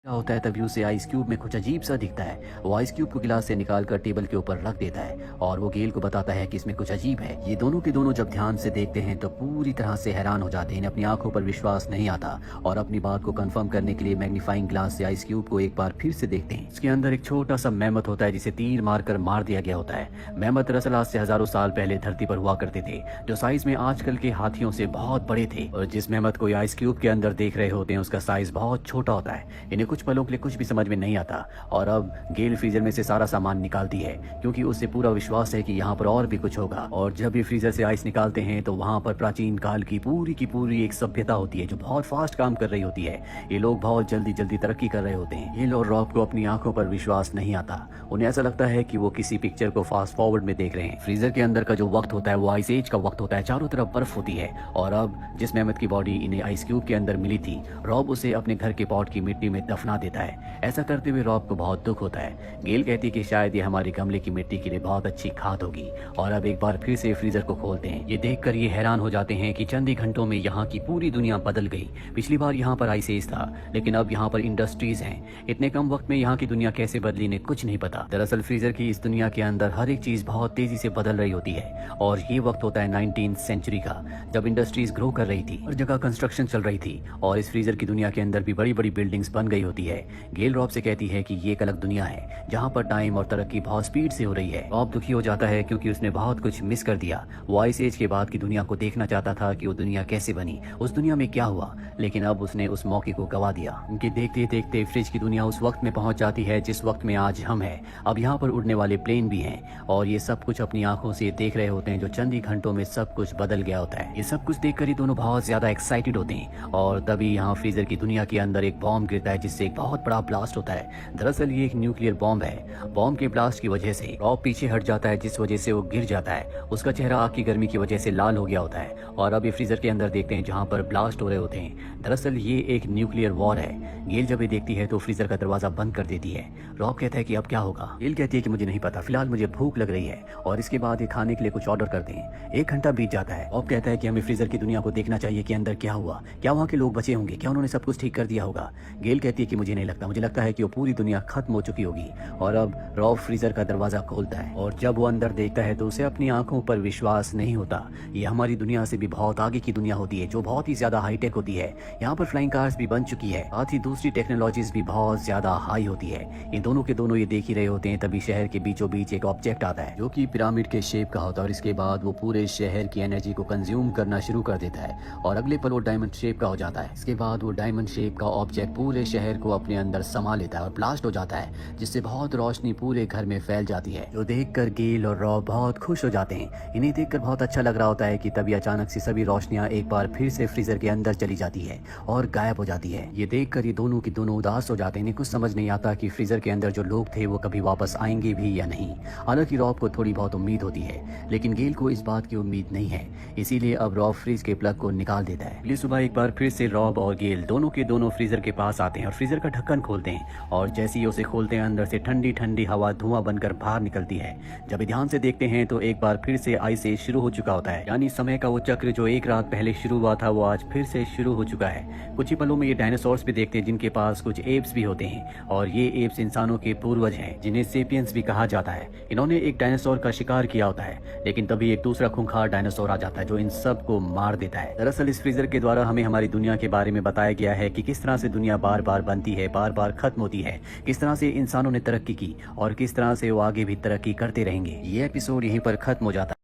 क्या होता है तभी उसे आइस क्यूब में कुछ अजीब सा दिखता है। वो आइस क्यूब को गिलास से निकाल कर टेबल के ऊपर रख देता है और वो गेल को बताता है कि इसमें कुछ अजीब है। ये दोनों के दोनों जब ध्यान से देखते हैं तो पूरी तरह से हैरान हो जाते हैं। इन्हें अपनी आंखों पर विश्वास नहीं आता और अपनी बात को कंफर्म करने के लिए मैग्नीफाइंग ग्लास से आइस क्यूब को एक बार फिर से देखते हैं। इसके अंदर एक छोटा सा मेहमत होता है जिसे तीर मारकर मार दिया गया होता है। मेहमत दरअसल आज से हजारों साल पहले धरती पर हुआ करते थे, जो साइज में आजकल के हाथियों से बहुत बड़े थे। और जिस मेहमत को आइस क्यूब के अंदर देख रहे होते हैं उसका साइज बहुत छोटा होता है। इन्हें कुछ पलों के लिए कुछ भी समझ में नहीं आता और अब गेल फ्रीजर में से सारा सामान निकालती है क्योंकि उसे पूरा विश्वास है कि यहाँ पर और भी कुछ होगा। और जब ये फ्रीजर से आइस निकालते हैं तो वहाँ पर प्राचीन काल की पूरी एक सभ्यता होती है जो बहुत फास्ट काम कर रही होती है। ये लोग बहुत जल्दी तरक्की कर रहे होते हैं। गेल और रॉब को अपनी आंखों पर विश्वास नहीं आता। उन्हें ऐसा लगता है कि वो किसी पिक्चर को फास्ट फॉरवर्ड में देख रहे हैं। फ्रीजर के अंदर का जो वक्त होता है वो आइस एज का वक्त होता है। चारों तरफ बर्फ होती है और अब जिस मेहमत की बॉडी इन्हें आइस क्यूब के अंदर मिली थी, रॉब उसे अपने घर के पॉट की मिट्टी में दफना देता है। ऐसा करते हुए रॉब को बहुत दुख होता है। गेल कहती है कि शायद ये हमारे गमले की मिट्टी के लिए बहुत अच्छी खाद होगी। और अब एक बार फिर से फ्रीजर को खोलते हैं। ये देखकर ये हैरान हो जाते हैं कि चंद ही घंटों में यहाँ की पूरी दुनिया बदल गई। पिछली बार यहाँ पर आइस एज था लेकिन अब यहाँ पर इंडस्ट्रीज हैं। इतने कम वक्त में यहाँ की दुनिया कैसे बदली ने कुछ नहीं पता। दरअसल फ्रीजर की इस दुनिया के अंदर हर एक चीज बहुत तेजी से बदल रही होती है और ये वक्त होता है 19th सेंचुरी का, जब इंडस्ट्रीज ग्रो कर रही थी, हर जगह कंस्ट्रक्शन चल रही थी और इस फ्रीजर की दुनिया के अंदर भी बड़ी बिल्डिंग्स बन गई होती है। गेल रॉब से कहती है कि ये एक अलग दुनिया है जहाँ पर टाइम और तरक्की बहुत स्पीड से हो रही है। रॉब दुखी हो जाता है क्योंकि उसने बहुत कुछ मिस कर दिया। वो आइस एज के बाद की दुनिया को देखना चाहता था कि वो दुनिया कैसे बनी, उस दुनिया में क्या हुआ, लेकिन अब उसने उस मौके को गवा दिया। उनके देखते देखते फ्रिज की दुनिया उस वक्त में पहुंच जाती है जिस वक्त में आज हम हैं। अब यहाँ पर उड़ने वाले प्लेन भी हैं और ये सब कुछ अपनी आंखों से देख रहे होते हैं जो चंद ही घंटों में सब कुछ बदल गया होता है। ये सब कुछ देखकर ही दोनों बहुत ज्यादा एक्साइटेड होते हैं और तभी यहाँ फ्रीजर की दुनिया के अंदर एक बॉम्ब गिरता है जिससे एक बहुत बड़ा ब्लास्ट होता है। दरअसल ये एक न्यूक्लियर बॉम्ब है। बॉम्ब के ब्लास्ट की वजह से रॉब पीछे हट जाता है जिस वजह से वो गिर जाता है। उसका चेहरा आग की गर्मी की वजह से लाल हो गया होता है और अब ये फ्रीजर के अंदर देखते हैं जहाँ पर ब्लास्ट हो रहे होते हैं। दरअसल ये एक न्यूक्लियर वॉर है। गेल जब ये देखती है तो फ्रीजर का दरवाजा बंद कर देती है। रॉब कहता है कि अब क्या होगा। गेल कहती है कि मुझे नहीं पता, फिलहाल मुझे भूख लग रही है। और इसके बाद ये खाने के लिए कुछ ऑर्डर करते हैं। 1 घंटा बीत जाता है। रॉब कहता है कि हमें फ्रीजर की दुनिया को देखना चाहिए कि अंदर क्या हुआ, क्या वहाँ के लोग बचे होंगे, क्या उन्होंने सब कुछ ठीक कर दिया होगा। गेल कहती है कि मुझे नहीं लगता, मुझे लगता है कि वो पूरी दुनिया खत्म हो चुकी होगी। और अब रॉब फ्रीजर का दरवाजा खोलता है और जब वो अंदर देखता है तो उसे अपनी आंखों पर विश्वास नहीं होता। ये हमारी दुनिया से भी बहुत आगे की दुनिया होती है जो बहुत ही ज्यादा हाईटेक होती है। यहाँ पर फ्लाइंग कार्स भी बन चुकी है, साथ ही दूसरी टेक्नोलॉजीज भी बहुत ज्यादा हाई होती है। ये दोनों के दोनों ये देख ही रहे होते हैं तभी शहर के बीचों बीच एक ऑब्जेक्ट आता है जो कि पिरामिड के शेप का होता है और इसके बाद वो पूरे शहर की एनर्जी को कंज्यूम करना शुरू कर देता है और अगले पल वो डायमंड शेप का हो जाता है। इसके बाद वो डायमंड शेप का ऑब्जेक्ट पूरे शहर को अपने अंदर समा लेता है और ब्लास्ट हो जाता है जिससे बहुत रोशनी पूरे घर में फैल जाती है, जो देखकर गेल और रॉब बहुत खुश हो जाते हैं। इन्हें देखकर बहुत अच्छा लग रहा होता है कि तभी अचानक से सभी रोशनियां एक बार फिर से फ्रीजर के अंदर चली जाती है और गायब हो जाती है। ये देखकर ये दोनों की दोनों उदास हो जाते हैं। इन्हें कुछ समझ नहीं आता कि फ्रीजर के अंदर जो लोग थे वो कभी वापस आएंगे भी या नहीं। हालांकि रॉब को थोड़ी बहुत उम्मीद होती है लेकिन गेल को इस बात की उम्मीद नहीं है, इसीलिए अब रॉब फ्रीज के प्लग को निकाल देता है। अगली सुबह एक बार फिर से रॉब और गेल दोनों के दोनों फ्रीजर के पास आते हैं और फ्रीजर का ढक्कन खोलते हैं और जैसे ही उसे खोलते हैं अंदर से ठंडी हवा धुआं बनकर बाहर निकलती है। जब ध्यान से देखते हैं तो एक बार फिर से आइस एज शुरू हो चुका होता है, यानी समय का वो चक्र जो एक रात पहले शुरू हुआ था वो आज फिर से शुरू हो चुका है। कुछ ही पलों में ये डायनासोर्स भी देखते हैं जिनके पास कुछ एप्स भी होते हैं और ये एप्स इंसानों के पूर्वज हैं जिन्हें सेपियंस भी कहा जाता है। इन्होंने एक डायनासोर का शिकार किया होता है लेकिन तभी एक दूसरा खूंखार डायनासोर आ जाता है जो इन सब को मार देता है। दरअसल इस फ्रीजर के द्वारा हमें हमारी दुनिया के बारे में बताया गया है कि किस तरह से दुनिया बार बार बनती है, बार बार खत्म होती है, किस तरह से इंसानों ने तरक्की की और किस तरह से वो आगे भी तरक्की करते रहेंगे। ये एपिसोड यहीं पर खत्म हो जाता है।